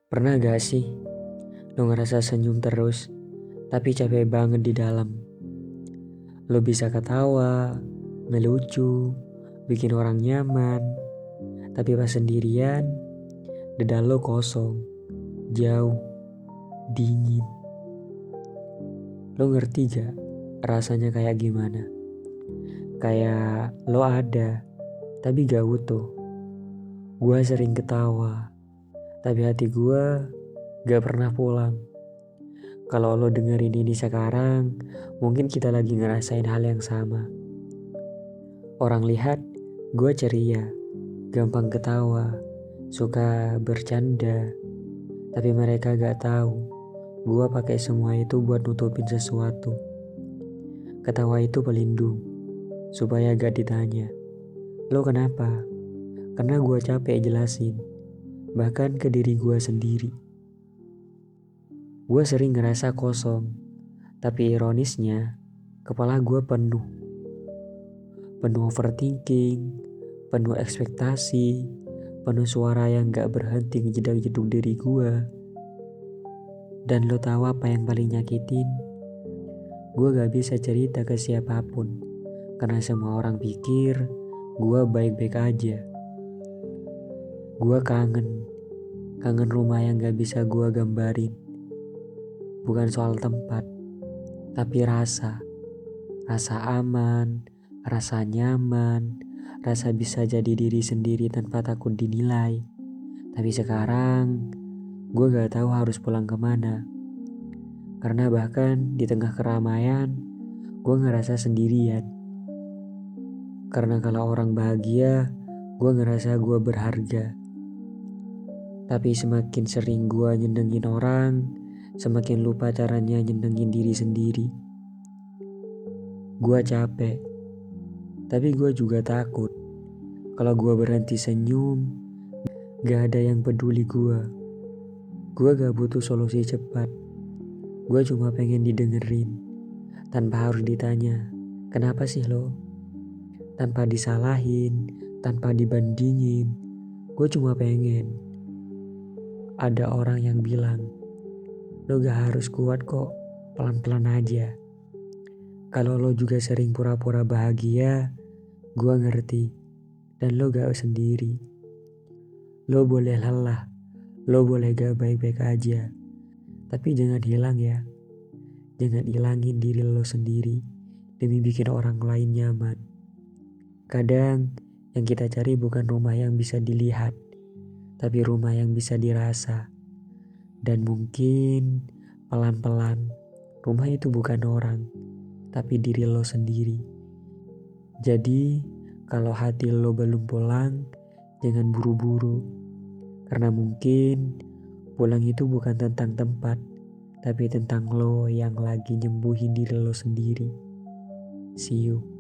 Pernah gak sih lo ngerasa senyum terus tapi capek banget di dalam? Lo bisa ketawa, melucu, bikin orang nyaman, tapi pas sendirian, dada lo kosong, jauh, dingin. Lo ngerti gak rasanya kayak gimana? Kayak lo ada, tapi gak utuh. Gua sering ketawa, tapi hati gua gak pernah pulang. Kalau lo dengerin ini sekarang, mungkin kita lagi ngerasain hal yang sama. Orang lihat gue ceria, gampang ketawa, suka bercanda. Tapi mereka gak tahu, gue pakai semua itu buat nutupin sesuatu. Ketawa itu pelindung, supaya gak ditanya, lo kenapa? Karena gue capek jelasin, bahkan ke diri gue sendiri. Gue sering ngerasa kosong, tapi ironisnya, kepala gue penuh. Penuh overthinking, penuh ekspektasi, penuh suara yang gak berhenti ngejedak-jeduk diri gue. Dan lo tahu apa yang paling nyakitin? Gue gak bisa cerita ke siapapun, karena semua orang pikir gue baik-baik aja. Gue kangen rumah yang gak bisa gue gambarin. Bukan soal tempat, tapi rasa aman, rasa nyaman, rasa bisa jadi diri sendiri tanpa takut dinilai. Tapi sekarang, gue gak tahu harus pulang kemana. Karena bahkan di tengah keramaian, gue ngerasa sendirian. Karena kalau orang bahagia, gue ngerasa gue berharga. Tapi semakin sering gue nyenengin orang, semakin lupa caranya nyenengin diri sendiri. Gue capek, tapi gue juga takut. Kalau gue berhenti senyum, gak ada yang peduli gue. Gue gak butuh solusi cepat. Gue cuma pengen didengerin, tanpa harus ditanya, kenapa sih lo? Tanpa disalahin, tanpa dibandingin. Gue cuma pengen ada orang yang bilang, lo gak harus kuat kok, pelan-pelan aja. Kalau lo juga sering pura-pura bahagia, gue ngerti. Dan lo gak sendiri. Lo boleh lelah, lo boleh gak baik-baik aja. Tapi jangan hilang ya. Jangan hilangin diri lo sendiri demi bikin orang lain nyaman. Kadang yang kita cari bukan rumah yang bisa dilihat, tapi rumah yang bisa dirasa. Dan mungkin pelan-pelan rumah itu bukan orang, tapi diri lo sendiri. Jadi kalau hati lo belum pulang, jangan buru-buru. Karena mungkin pulang itu bukan tentang tempat, tapi tentang lo yang lagi nyembuhin diri lo sendiri. See you.